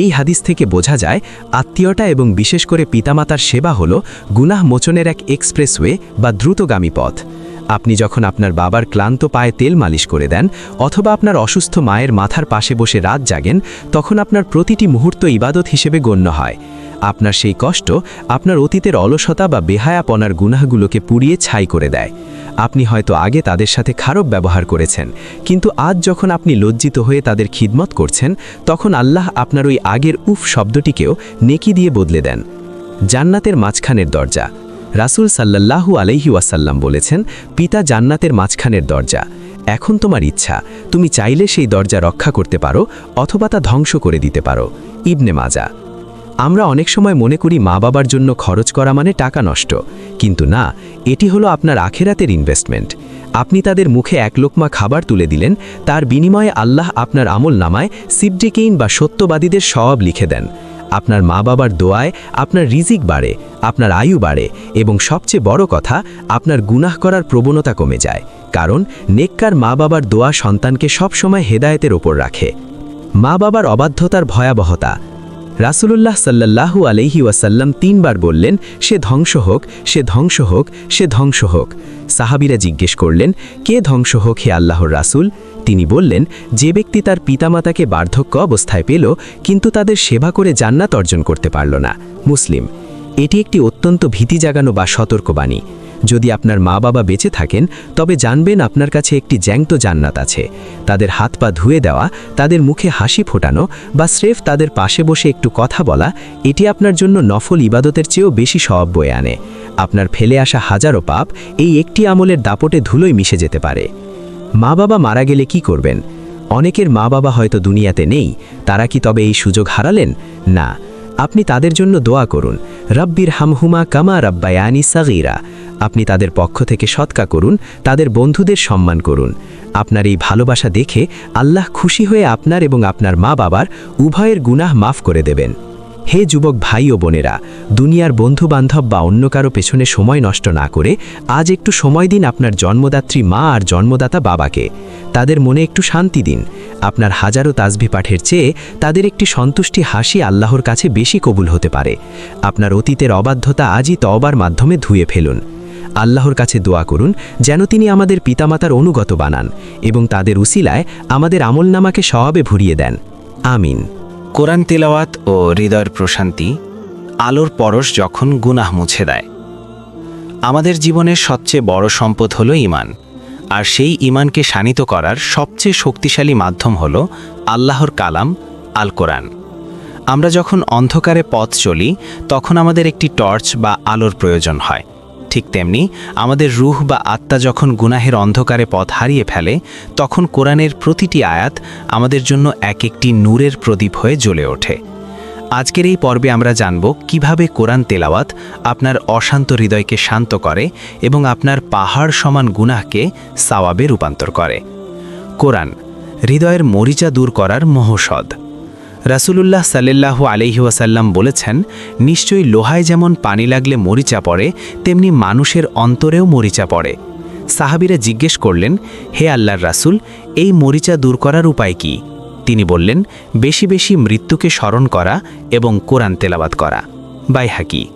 [SPEAKER 2] এই হাদিস থেকে বোঝা যায়, আত্মীয়তা এবং বিশেষ করে পিতামাতার সেবা হল গুনাহ মোচনের এক এক্সপ্রেসওয়ে বা দ্রুতগামী পথ। আপনি যখন আপনার বাবার ক্লান্ত পায়ে তেল মালিশ করে দেন অথবা আপনার অসুস্থ মায়ের মাথার পাশে বসে রাত জাগেন, তখন আপনার প্রতিটি মুহূর্ত ইবাদত হিসেবে গণ্য হয়। আপনার সেই কষ্ট আপনার অতীতের অলসতা বা বেহায়াপনার গুনাহগুলোকে পুড়িয়ে ছাই করে দেয়। আপনি হয়তো আগে তাদের সাথে খারাপ ব্যবহার করেছেন, কিন্তু আজ যখন আপনি লজ্জিত হয়ে তাদের খিদমত করছেন, তখন আল্লাহ আপনার ওই আগের উফ শব্দটিকেও নেকি দিয়ে বদলে দেন। জান্নাতের মাঝখানের দরজা। রাসূল সাল্লাল্লাহু আলাইহি ওয়াসাল্লাম বলেছেন, পিতা জান্নাতের মাঝখানের দরজা। এখন তোমার ইচ্ছা, তুমি চাইলে সেই দরজা রক্ষা করতে পারো অথবা তা ধ্বংস করে দিতে পারো। ইবনে মাজা। আমরা অনেক সময় মনে করি মা বাবার জন্য খরচ করা মানে টাকা নষ্ট, কিন্তু না, এটি হলো আপনার আখিরাতের ইনভেস্টমেন্ট। আপনি তাদের মুখে এক লোকমা খাবার তুলে দিলেন, তার বিনিময়ে আল্লাহ আপনার আমল নামায় সিদ্দিকিন বা সত্যবাদীদের সওয়াব লিখে দেন। আপনার মা বাবার দোয়ায় আপনার রিজিক বাড়ে, আপনার আয়ু বাড়ে এবং সবচেয়ে বড় কথা, আপনার গুনাহ করার প্রবণতা কমে যায়, কারণ নেককার মা বাবার দোয়া সন্তানকে সবসময় হেদায়েতের ওপর রাখে। মা বাবার অবাধ্যতার ভয়াবহতা। রাসূলুল্লাহ সাল্লাল্লাহু আলাইহি ওয়াসাল্লাম 3 বার বললেন, সে ধ্বংস হোক, সে ধ্বংস হোক, সে ধ্বংস হোক। সাহাবীরা জিজ্ঞেস করলেন, কে ধ্বংস হোক হে আল্লাহর রাসূল? তিনি বললেন, যে ব্যক্তি তার পিতামাতাকে বার্ধক্য অবস্থায় পেল কিন্তু তাদের সেবা করে জান্নাত অর্জন করতে পারল না। মুসলিম। এটি একটি অত্যন্ত ভীতি জাগানো বা সতর্কবাণী। যদি আপনার মা বাবা বেঁচে থাকেন, তবে জানবেন আপনার কাছে একটি জ্যান্ত জান্নাত আছে। তাদের হাত পা ধুয়ে দেওয়া, তাদের মুখে হাসি ফোটানো বা স্রেফ তাদের পাশে বসে একটু কথা বলা, এটি আপনার জন্য নফল ইবাদতের চেয়েও বেশি সওয়াব বয়ে আনে। আপনার ফেলে আসা হাজারো পাপ এই একটি আমলের দাপটে ধুলোয় মিশে যেতে পারে। মা বাবা মারা গেলে কি করবেন? অনেকের মা বাবা হয়তো দুনিয়াতে নেই, তারা কি তবে এই সুযোগ হারালেন? না, আপনি তাদের জন্য দোয়া করুন, রব্বির হামহুমা কামা রাব্বায়ানি সাগীরা। আপনি তাদের পক্ষ থেকে সদকা করুন, তাদের বন্ধুদের সম্মান করুন। আপনার এই ভালোবাসা দেখে আল্লাহ খুশি হয়ে আপনার এবং আপনার মা বাবার উভয়ের গুনাহ মাফ করে দেবেন। হে যুবক ভাই ও বোনেরা, দুনিয়ার বন্ধু-বান্ধব বা অন্য কারো পেছনে সময় নষ্ট না করে আজ একটু সময় দিন আপনার জন্মদাত্রী মা আর জন্মদাতা বাবাকে। তাদের মনে একটু শান্তি দিন। আপনার হাজারো তাসবিহ পাঠের চেয়ে তাদের একটি সন্তুষ্টি হাসি আল্লাহর কাছে বেশি কবুল হতে পারে। আপনার অতীতের অবাধ্যতা আজই তওবার মাধ্যমে ধুয়ে ফেলুন। আল্লাহর কাছে দোয়া করুন যেন তিনি আমাদের পিতামাতার অনুগত বানান এবং তাদের উসিলায় আমাদের আমলনামাকে সওয়াবে ভরিয়ে দেন। আমিন।
[SPEAKER 1] কোরআন তেলাওয়াত ও হৃদয়ের প্রশান্তি, আলোর পরশ যখন গুনাহ মুছে দেয়। আমাদের জীবনের সবচেয়ে বড় সম্পদ হলো ঈমান, আর সেই ঈমানকে শানিত করার সবচেয়ে শক্তিশালী মাধ্যম হলো আল্লাহর কালাম আল কোরআন। আমরা যখন অন্ধকারে পথ চলি তখন আমাদের একটি টর্চ বা আলোর প্রয়োজন হয়। ঠিক তেমনি আমাদের রূহ বা আত্মা যখন গুনাহের অন্ধকারে পথ হারিয়ে ফেলে তখন কোরআনের প্রতিটি আয়াত আমাদের জন্য এক একটি নূরের প্রদীপ হয়ে জ্বলে ওঠে। আজকের এই পর্বে আমরা জানব কিভাবে কোরআন তেলাওয়াত আপনার অশান্ত হৃদয়কে শান্ত করে এবং আপনার পাহাড় সমান গুনাহকে সাওয়াবে রূপান্তর করে। কোরআন হৃদয়ের মরিচা দূর করার মহৌষধ। রাসূলুল্লাহ সাল্লাল্লাহু আলাইহি ওয়াসাল্লাম বলেছেন, নিশ্চয়ই লোহায় যেমন পানি লাগলে মরিচা পড়ে, তেমনি মানুষের অন্তরেও মরিচা পড়ে। সাহাবীরা জিজ্ঞেস করলেন, হে আল্লাহর রাসূল, এই মরিচা দূর করার উপায় কি? তিনি বললেন, বেশি বেশি মৃত্যুকে স্মরণ করা এবং কোরআন তেলাওয়াত করা। বাইহাকি।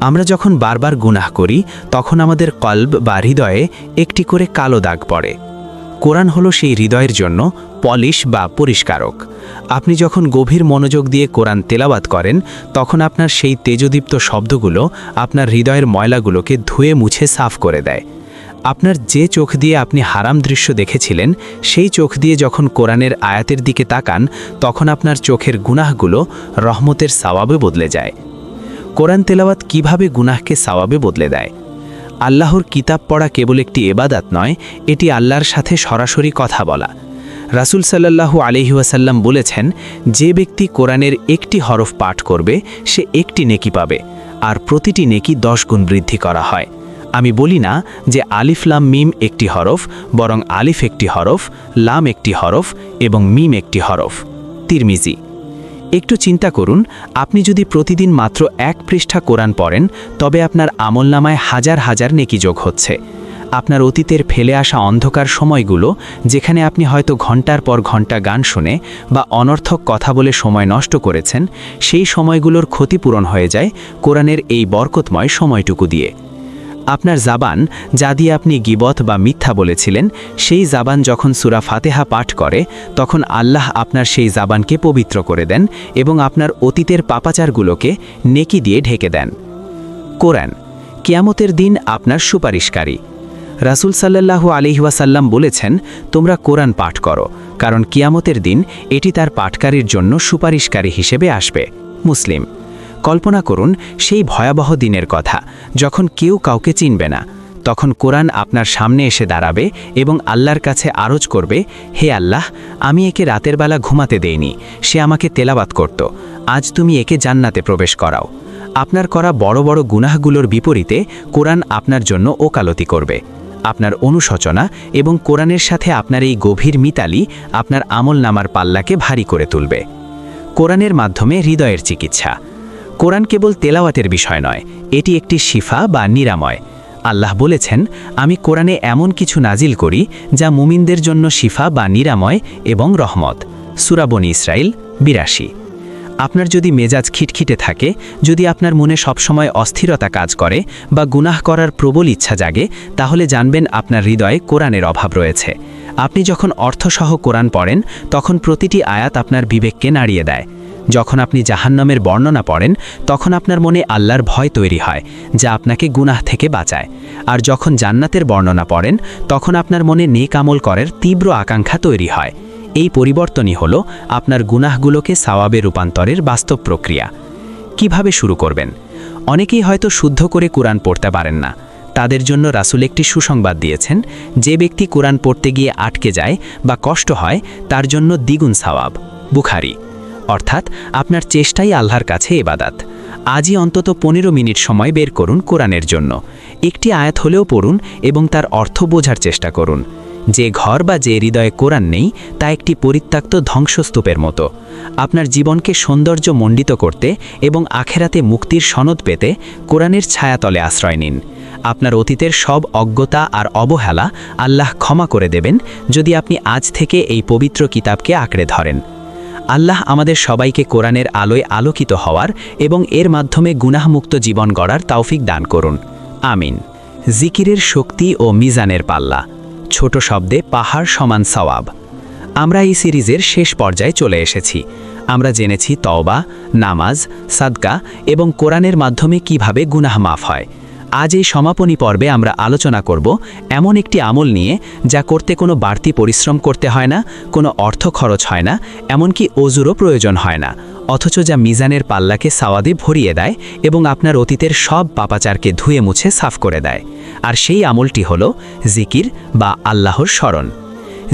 [SPEAKER 1] আমরা যখন বারবার গুনাহ করি তখন আমাদের কলব বা হৃদয়ে একটি করে কালো দাগ পড়ে। কোরআন হলো সেই হৃদয়ের জন্য পলিশ বা পরিষ্কারক। আপনি যখন গভীর মনোযোগ দিয়ে কোরআন তেলাওয়াত করেন তখন আপনার সেই তেজদীপ্ত শব্দগুলো আপনার হৃদয়ের ময়লাগুলোকে ধুয়ে মুছে সাফ করে দেয়। আপনার যে চোখ দিয়ে আপনি হারাম দৃশ্য দেখেছিলেন সেই চোখ দিয়ে যখন কোরআনের আয়াতের দিকে তাকান তখন আপনার চোখের গুনাহগুলো রহমতের সাওয়াবে বদলে যায়। কোরআন তেলাওয়াত কিভাবে গুনাহকে সাওয়াবে বদলে দেয়? আল্লাহর কিতাব পড়া কেবল একটি ইবাদত নয়, এটি আল্লাহর সাথে সরাসরি কথা বলা। রাসূল সাল্লাল্লাহু আলাইহি ওয়াসাল্লাম বলেছেন, যে ব্যক্তি কোরআনের একটি হরফ পাঠ করবে সে একটি নেকি পাবে, আর প্রতিটি নেকি 10 গুণ বৃদ্ধি করা হয়। আমি বলি না যে আলিফ লাম মিম একটি হরফ, বরং আলিফ একটি হরফ, লাম একটি হরফ এবং মিম একটি হরফ। তিরমিজি। একটু চিন্তা করুন, আপনি যদি প্রতিদিন মাত্র 1 পৃষ্ঠা কোরআন পড়েন তবে আপনার আমলনামায় হাজার হাজার নেকি যোগ হচ্ছে। আপনার অতীতের ফেলে আসা অন্ধকার সময়গুলো, যেখানে আপনি হয়তো ঘন্টার পর ঘন্টা গান শুনে বা অনর্থক কথা বলে সময় নষ্ট করেছেন, সেই সময়গুলোর ক্ষতিপূরণ হয়ে যায় কোরআনের এই বরকতময় সময়টুকু দিয়ে। আপনার জাবান, যা দিয়ে আপনি গীবত বা মিথ্যা বলেছিলেন, সেই জাবান যখন সূরা ফাতিহা পাঠ করে তখন আল্লাহ আপনার সেই জাবানকে পবিত্র করে দেন এবং আপনার অতীতের পাপাচারগুলোকে নেকি দিয়ে ঢেকে দেন। কোরআন কিয়ামতের দিন আপনার সুপারিশকারী। রাসূল সাল্লাল্লাহু আলাইহি ওয়াসাল্লাম বলেছেন, তোমরা কোরআন পাঠ করো, কারণ কিয়ামতের দিন এটি তার পাঠকারীর জন্য সুপারিশকারী হিসেবে আসবে। মুসলিম। কল্পনা করুন সেই ভয়াবহ দিনের কথা যখন কেউ কাউকে চিনবে না। তখন কোরআন আপনার সামনে এসে দাঁড়াবে এবং আল্লাহর কাছে আরজ করবে, হে আল্লাহ, আমি একে রাতের বেলা ঘুমাতে দেইনি, সে আমাকে তেলাওয়াত করত, আজ তুমি একে জান্নাতে প্রবেশ করাও। আপনার করা বড় বড় গুনাহগুলোর বিপরীতে কোরআন আপনার জন্য ওকালতি করবে। আপনার অনুশোচনা এবং কোরআনের সাথে আপনার এই গভীর মিতালি আপনার আমলনামার পাল্লাকে ভারী করে তুলবে। কোরআনের মাধ্যমে হৃদয়ের চিকিৎসা। কোরআন কেবল তেলাওয়াতের বিষয় নয়, এটি একটি শিফা বা নিরাময়। আল্লাহ বলেছেন, আমি কোরআনে এমন কিছু নাজিল করি যা মুমিনদের জন্য শিফা বা নিরাময় এবং রহমত। সূরা বনী ইসরাইল ৮২। আপনার যদি মেজাজ খিটখিটে থাকে, যদি আপনার মনে সবসময় অস্থিরতা কাজ করে বা গুনাহ করার প্রবল ইচ্ছা জাগে, তাহলে জানবেন আপনার হৃদয়ে কোরআনের অভাব রয়েছে। আপনি যখন অর্থসহ কোরআন পড়েন তখন প্রতিটি আয়াত আপনার বিবেককে নাড়িয়ে দেয়। যখন আপনি জাহান্নামের বর্ণনা পড়েন তখন আপনার মনে আল্লাহর ভয় তৈরি হয়, যা আপনাকে গুনাহ থেকে বাঁচায়। আর যখন জান্নাতের বর্ণনা পড়েন তখন আপনার মনে নেক আমল করার তীব্র আকাঙ্ক্ষা তৈরি হয়। এই পরিবর্তনই হলো আপনার গুনাহগুলোকে সাওয়াবে রূপান্তরের বাস্তব প্রক্রিয়া। কিভাবে শুরু করবেন? অনেকেই হয়তো শুদ্ধ করে কোরআন পড়তে পারেন না।
[SPEAKER 2] তাদের জন্য রাসূল একটি সুসংবাদ দিয়েছেন, যে ব্যক্তি কোরআন পড়তে গিয়ে আটকে যায় বা কষ্ট হয় তার জন্য দ্বিগুণ সওয়াব। বুখারী। অর্থাৎ আপনার চেষ্টাই আল্লাহর কাছে ইবাদত। আজই অন্তত 15 মিনিট সময় বের করুন কোরআনের জন্য। একটি আয়াত হলেও পড়ুন এবং তার অর্থ বোঝার চেষ্টা করুন। যে ঘর বা যে হৃদয়ে কোরআন নেই তা একটি পরিত্যক্ত ধ্বংসস্তূপের মতো। আপনার জীবনকে সৌন্দর্যমণ্ডিত করতে এবং আখেরাতে মুক্তির সনদ পেতে কোরআনের ছায়াতলে আশ্রয় নিন। আপনার অতীতের সব অজ্ঞতা আর অবহেলা আল্লাহ ক্ষমা করে দেবেন যদি আপনি আজ থেকে এই পবিত্র কিতাবকে আঁকড়ে ধরেন। আল্লাহ আমাদের সবাইকে কোরআনের আলোয় আলোকিত হওয়ার এবং এর মাধ্যমে গুনাহমুক্ত জীবন গড়ার তৌফিক দান করুন। আমিন। জিকিরের শক্তি ও মিজানের পাল্লা। ছোট শব্দে পাহাড় সমান সওয়াব। আমরা এই সিরিজের শেষ পর্যায়ে চলে এসেছি। আমরা জেনেছি তওবা, নামাজ, সাদকা এবং কোরআনের মাধ্যমে কিভাবে গুনাহ মাফ হয়। আজ এই সমাপনী পর্বে আমরা আলোচনা করব এমন একটি আমল নিয়ে যা করতে কোনো বাড়তি পরিশ্রম করতে হয় না, কোনো অর্থ খরচ হয় না, এমনকি অজুরও প্রয়োজন হয় না, অথচ যা মিজানের পাল্লাকে সাওয়াদে ভরিয়ে দেয় এবং আপনার অতীতের সব পাপাচারকে ধুয়ে মুছে সাফ করে দেয়। আর সেই আমলটি হলো জিকির বা আল্লাহর স্মরণ।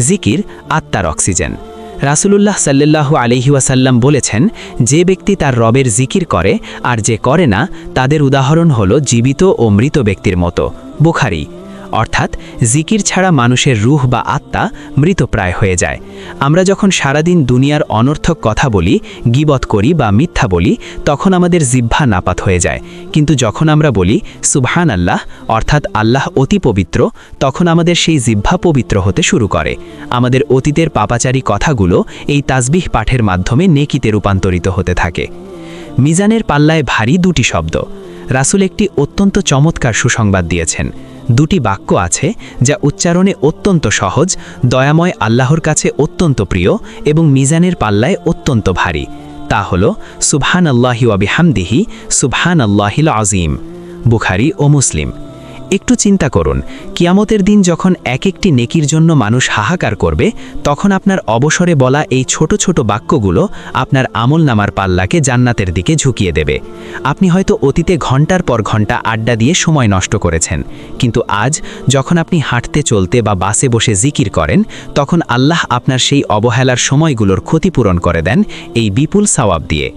[SPEAKER 2] জিকির আত্মার অক্সিজেন। রাসূলুল্লাহ সাল্লাল্লাহু আলাইহি ওয়াসাল্লাম বলেছেন, যে ব্যক্তি তার রবের জিকির করে আর যে করে না তাদের উদাহরণ হলো জীবিত ও মৃত ব্যক্তির মতো। বুখারী। অর্থাৎ জিকির ছাড়া মানুষের রূহ বা আত্মা মৃতপ্রায় হয়ে যায়। আমরা যখন সারাদিন দুনিয়ার অনর্থক কথা বলি, গীবত করি বা মিথ্যা বলি, তখন আমাদের জিহ্বা নাপাত হয়ে যায়। কিন্তু যখন আমরা বলি সুবহানাল্লাহ, অর্থাৎ আল্লাহ অতি পবিত্র, তখন আমাদের সেই জিহ্বা পবিত্র হতে শুরু করে। আমাদের অতীতের পাপাচারী কথাগুলো এই তাসবিহ পাঠের মাধ্যমে নেকিতে রূপান্তরিত হতে থাকে। মিজানের পাল্লায় ভারী দুটি শব্দ। রাসূল একটি অত্যন্ত চমৎকার সুসংবাদ দিয়েছেন। দুটি বাক্য আছে যা উচ্চারণে অত্যন্ত সহজ, দয়াময় আল্লাহর কাছে অত্যন্ত প্রিয় এবং মিজানের পাল্লায় অত্যন্ত ভারী। তা হল সুবহানাল্লাহি ওয়া বিহামদিহি, সুবহানাল্লাহিল আযীম। বুখারী ও মুসলিম। একটু চিন্তা করুন, কিয়ামতের দিন যখন এক একটি নেকির জন্য মানুষ হাহাকার করবে, তখন আপনার অবসরে বলা এই ছোট ছোট বাক্যগুলো আপনার আমলনামার পাল্লাকে জান্নাতের দিকে ঝুঁকিয়ে দেবে। আপনি হয়তো অতীতে ঘন্টার পর ঘন্টা আড্ডা দিয়ে সময় নষ্ট করেছেন, কিন্তু আজ যখন আপনি হাঁটতে চলতে বা বাসে বসে জিকির করেন, তখন আল্লাহ আপনার সেই অবহেলার সময়গুলোর ক্ষতিপূরণ করে দেন এই বিপুল সওয়াব দিয়ে।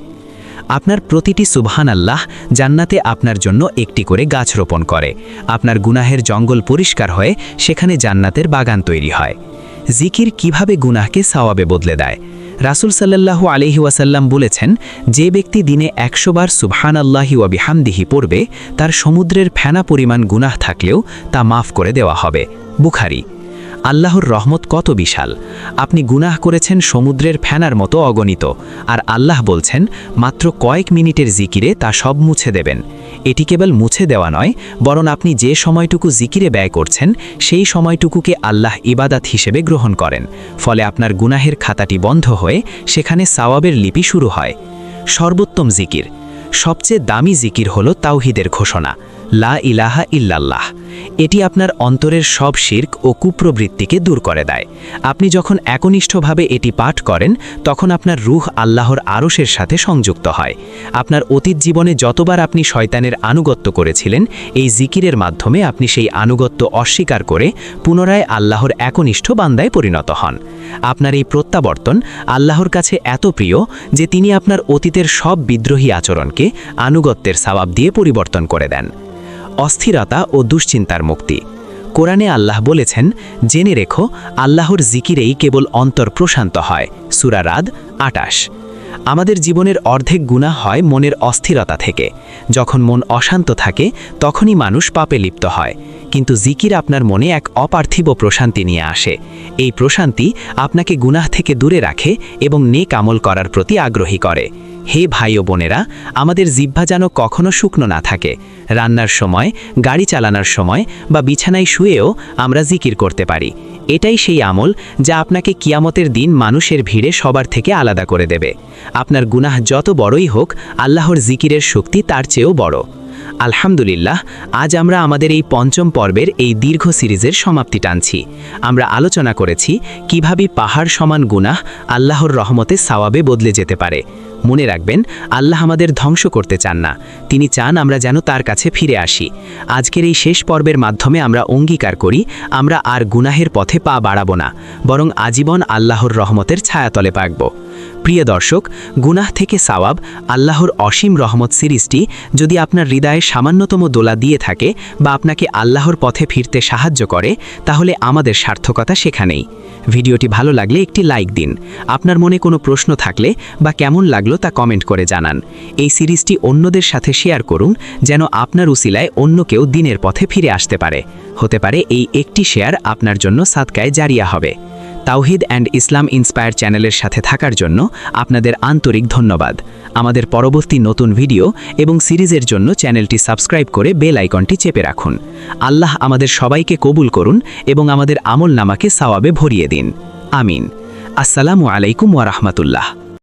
[SPEAKER 2] আপনার প্রতিটি সুবহানাল্লাহ জান্নাতে আপনার জন্য একটি করে গাছ রোপণ করে। আপনার গুনাহের জঙ্গল পরিষ্কার হয়ে সেখানে জান্নাতের বাগান তৈরি হয়। জিকির কিভাবে গুনাহকে সওয়াবে বদলে দেয়? রাসূল সাল্লাল্লাহু আলাইহি ওয়াসাল্লাম বলেছেন, যে ব্যক্তি দিনে 100 বার সুবহানাল্লাহি ওয়া বিহামদিহি পড়বে, তার সমুদ্রের ফেনা পরিমাণ গুনাহ থাকলেও তা মাফ করে দেওয়া হবে। বুখারী। আল্লাহর রহমত কত বিশাল! আপনি গুনাহ করেছেন সমুদ্রের ফেনার মতো অগণিত, আর আল্লাহ বলছেন মাত্র কয়েক মিনিটের জিকিরে তা সব মুছে দেবেন। এটি কেবল মুছে দেওয়া নয়, বরং আপনি যে সময়টুকু জিকিরে ব্যয় করছেন সেই সময়টুকুকে আল্লাহ ইবাদাত হিসেবে গ্রহণ করেন। ফলে আপনার গুনাহের খাতাটি বন্ধ হয়ে সেখানে সওয়াবের লিপি শুরু হয়। সর্বোত্তম জিকির। সবচেয়ে দামি জিকির হলো তাওহীদের ঘোষণা, লা ইলাহা ইল্লাল্লাহ। এটি আপনার অন্তরের সব শিরক ও কুপ্রবৃত্তিকে দূর করে দেয়। আপনি যখন একনিষ্ঠভাবে এটি পাঠ করেন, তখন আপনার রূহ আল্লাহর আরশের সাথে সংযুক্ত হয়। আপনার অতীত জীবনে যতবার আপনি শয়তানের আনুগত্য করেছিলেন, এই জিকিরের মাধ্যমে আপনি সেই আনুগত্য অস্বীকার করে পুনরায় আল্লাহর একনিষ্ঠ বান্দায় পরিণত হন। আপনার এই প্রত্যাবর্তন আল্লাহর কাছে এত প্রিয় যে তিনি আপনার অতীতের সব বিদ্রোহী আচরণকে আনুগত্যের সওয়াব দিয়ে পরিবর্তন করে দেন। অস্থিরতা ও দুশ্চিন্তার মুক্তি। কোরআনে আল্লাহ বলেছেন, জেনে রেখো আল্লাহর জিকিরেই কেবল অন্তর প্রশান্ত হয়। সূরা রাদ 28। আমাদের জীবনের অর্ধেক গুনাহ হয় মনের অস্থিরতা থেকে। যখন মন অশান্ত থাকে তখনই মানুষ পাপে লিপ্ত হয়। কিন্তু জিকির আপনার মনে এক অপার্থিব প্রশান্তি নিয়ে আসে। এই প্রশান্তি আপনাকে গুনাহ থেকে দূরে রাখে এবং নেক আমল করার প্রতি আগ্রহী করে। হে ভাই ও বোনেরা, আমাদের জিহ্বা যেন কখনো শুকনো না থাকে। রান্নার সময়, গাড়ি চালানোর সময় বা বিছানায় শুয়েও আমরা জিকির করতে পারি। এটাই সেই আমল যা আপনাকে কিয়ামতের দিন মানুষের ভিড়ে সবার থেকে আলাদা করে দেবে। আপনার গুনাহ যত বড়ই হোক, আল্লাহর জিকিরের শক্তি তার চেয়েও বড়। আলহামদুলিল্লাহ, আজ আমরা আমাদের এই পঞ্চম পর্বের এই দীর্ঘ সিরিজের সমাপ্তি টানছি। আমরা আলোচনা করেছি কিভাবে পাহাড় সমান গুনাহ আল্লাহর রহমতে সওয়াবে বদলে যেতে পারে। মনে রাখবেন, আল্লাহ আমাদের ধ্বংস করতে চান না, তিনি চান আমরা যেন তার কাছে ফিরে আসি। আজকের এই শেষ পর্বের মাধ্যমে আমরা অঙ্গীকার করি, আমরা আর গুনাহের পথে পা বাড়াবো না, বরং আজীবন আল্লাহর রহমতের ছায়াতলে থাকব। প্রিয় দর্শক, গুনাহ থেকে সওয়াব, আল্লাহর অসীম রহমত সিরিজটি যদি আপনার হৃদয়ে সামান্যতম দোলা দিয়ে থাকে বা আপনাকে আল্লাহর পথে ফিরতে সাহায্য করে, তাহলে আমাদের সার্থকতা সেখানেই। ভিডিওটি ভালো লাগলে একটি লাইক দিন। আপনার মনে কোনো প্রশ্ন থাকলে বা কেমন লাগলো তা কমেন্ট করে জানান। এই সিরিজটি অন্যদের সাথে শেয়ার করুন, যেন আপনার উসিলায় অন্য কেউ দিনের পথে ফিরে আসতে পারে। হতে পারে এই একটি শেয়ার আপনার জন্য সাদকায়ে জারিয়া হবে। তাওহিদ অ্যান্ড ইসলাম ইন্সপায়ার চ্যানেলের সাথে থাকার জন্য আপনাদের আন্তরিক ধন্যবাদ। আমাদের পরবর্তী নতুন ভিডিও এবং সিরিজের জন্য চ্যানেলটি সাবস্ক্রাইব করে বেল আইকনটি চেপে রাখুন। আল্লাহ আমাদের সবাইকে কবুল করুন এবং আমাদের আমলনামাকে সওয়াবে ভরিয়ে দিন। আমিন। আসসালামু আলাইকুম ওয়া রাহমাতুল্লাহ।